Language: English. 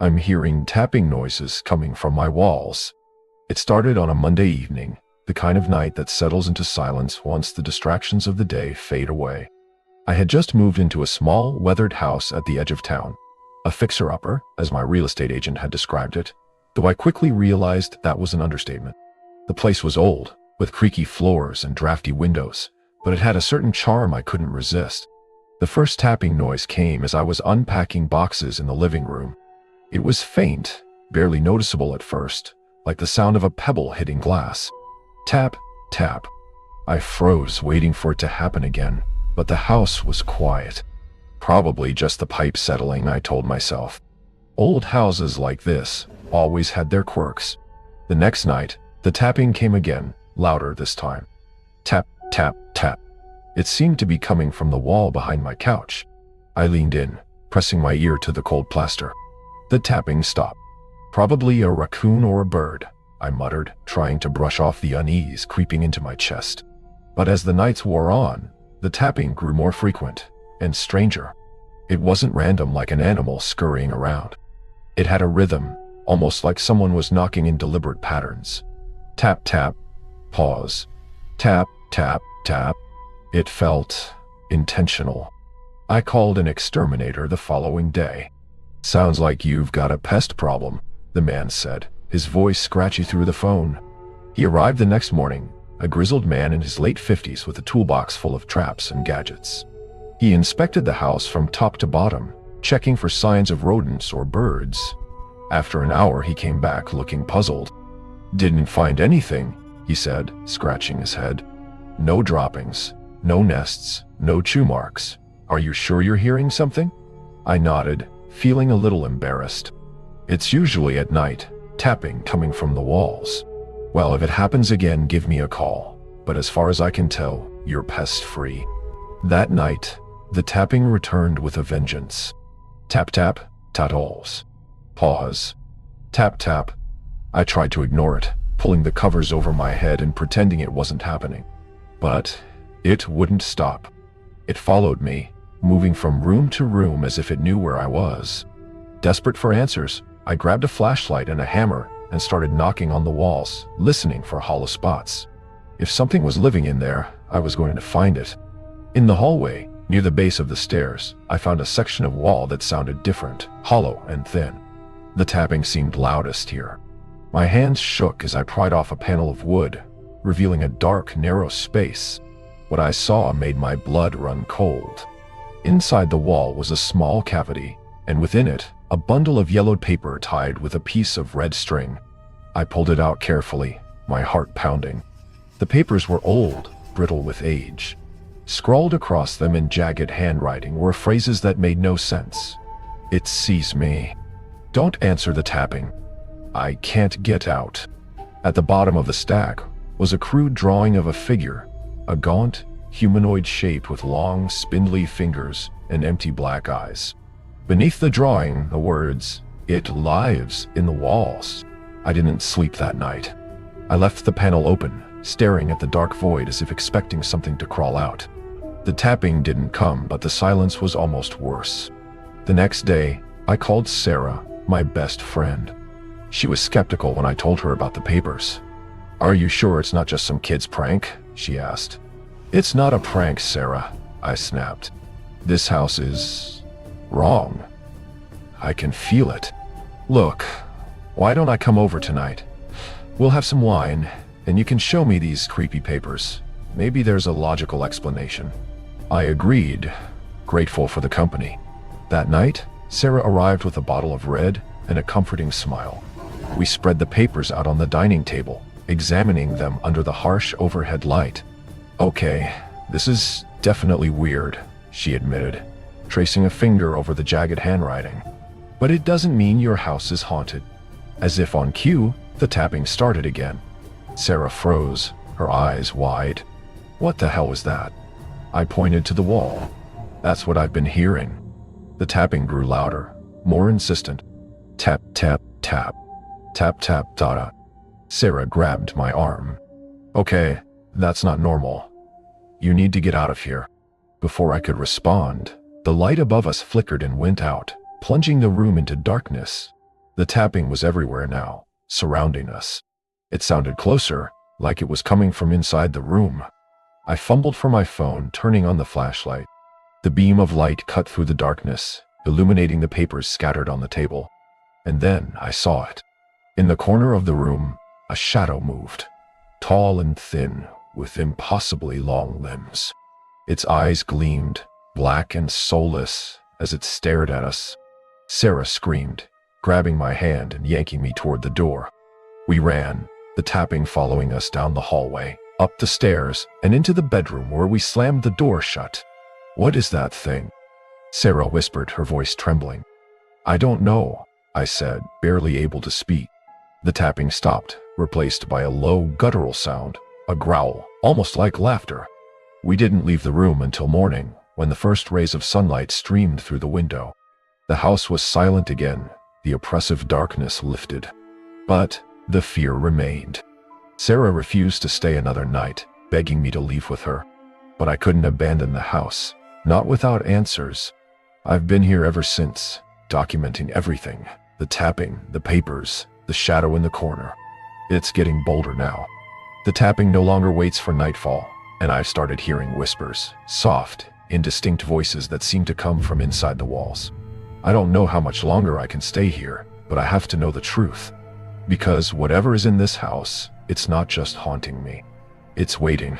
I'm hearing tapping noises coming from my walls. It started on a Monday evening, the kind of night that settles into silence once the distractions of the day fade away. I had just moved into a small, weathered house at the edge of town. A fixer-upper, as my real estate agent had described it, though I quickly realized that was an understatement. The place was old, with creaky floors and drafty windows, but it had a certain charm I couldn't resist. The first tapping noise came as I was unpacking boxes in the living room. It was faint, barely noticeable at first, like the sound of a pebble hitting glass. Tap, tap. I froze, waiting for it to happen again, but the house was quiet. Probably just the pipe settling, I told myself. Old houses like this always had their quirks. The next night, the tapping came again, louder this time. Tap, tap, tap. It seemed to be coming from the wall behind my couch. I leaned in, pressing my ear to the cold plaster. The tapping stopped. Probably a raccoon or a bird, I muttered, trying to brush off the unease creeping into my chest. But as the nights wore on, the tapping grew more frequent and stranger. It wasn't random like an animal scurrying around. It had a rhythm, almost like someone was knocking in deliberate patterns. Tap, tap, pause. Tap, tap, tap. It felt intentional. I called an exterminator the following day. "Sounds like you've got a pest problem," the man said, his voice scratchy through the phone. He arrived the next morning, a grizzled man in his late 50s with a toolbox full of traps and gadgets. He inspected the house from top to bottom, checking for signs of rodents or birds. After an hour, he came back looking puzzled. "Didn't find anything," he said, scratching his head. "No droppings, no nests, no chew marks. Are you sure you're hearing something?" I nodded, feeling a little embarrassed. "It's usually at night, tapping coming from the walls." "Well, if it happens again, give me a call. But as far as I can tell, you're pest-free." That night, the tapping returned with a vengeance. Tap tap, tattles. Pause. Tap tap. I tried to ignore it, pulling the covers over my head and pretending it wasn't happening. But it wouldn't stop. It followed me, moving from room to room as if it knew where I was. Desperate for answers, I grabbed a flashlight and a hammer and started knocking on the walls, listening for hollow spots. If something was living in there, I was going to find it. In the hallway, near the base of the stairs, I found a section of wall that sounded different, hollow and thin. The tapping seemed loudest here. My hands shook as I pried off a panel of wood, revealing a dark, narrow space. What I saw made my blood run cold. Inside the wall was a small cavity, and within it, a bundle of yellowed paper tied with a piece of red string. I pulled it out carefully, my heart pounding. The papers were old, brittle with age. Scrawled across them in jagged handwriting were phrases that made no sense. "It sees me. Don't answer the tapping. I can't get out." At the bottom of the stack was a crude drawing of a figure, a gaunt, humanoid shape with long, spindly fingers and empty black eyes. Beneath the drawing, the words, "It lives in the walls." I didn't sleep that night. I left the panel open, staring at the dark void as if expecting something to crawl out. The tapping didn't come, but the silence was almost worse. The next day, I called Sarah, my best friend. She was skeptical when I told her about the papers. "Are you sure it's not just some kid's prank?" she asked. "It's not a prank, Sarah," I snapped. "This house is wrong. I can feel it. Look, why don't I come over tonight? We'll have some wine, and you can show me these creepy papers. Maybe there's a logical explanation." I agreed, grateful for the company. That night, Sarah arrived with a bottle of red and a comforting smile. We spread the papers out on the dining table, examining them under the harsh overhead light. "Okay, this is definitely weird," she admitted, tracing a finger over the jagged handwriting. "But it doesn't mean your house is haunted." As if on cue, the tapping started again. Sarah froze, her eyes wide. "What the hell was that?" I pointed to the wall. "That's what I've been hearing." The tapping grew louder, more insistent. Tap, tap, tap. Tap, tap, dada. Sarah grabbed my arm. "Okay, that's not normal. You need to get out of here." Before I could respond, the light above us flickered and went out, plunging the room into darkness. The tapping was everywhere now, surrounding us. It sounded closer, like it was coming from inside the room. I fumbled for my phone, turning on the flashlight. The beam of light cut through the darkness, illuminating the papers scattered on the table. And then I saw it. In the corner of the room, a shadow moved, tall and thin, with impossibly long limbs. Its eyes gleamed, black and soulless, as it stared at us. Sarah screamed, grabbing my hand and yanking me toward the door. We ran, the tapping following us down the hallway, up the stairs, and into the bedroom where we slammed the door shut. "What is that thing?" Sarah whispered, her voice trembling. "I don't know," I said, barely able to speak. The tapping stopped, replaced by a low, guttural sound, a growl, almost like laughter. We didn't leave the room until morning, when the first rays of sunlight streamed through the window. The house was silent again, the oppressive darkness lifted. But the fear remained. Sarah refused to stay another night, begging me to leave with her. But I couldn't abandon the house, not without answers. I've been here ever since, documenting everything, the tapping, the papers, the shadow in the corner. It's getting bolder now. The tapping no longer waits for nightfall, and I've started hearing whispers, soft, indistinct voices that seem to come from inside the walls. I don't know how much longer I can stay here, but I have to know the truth. Because whatever is in this house, it's not just haunting me. It's waiting.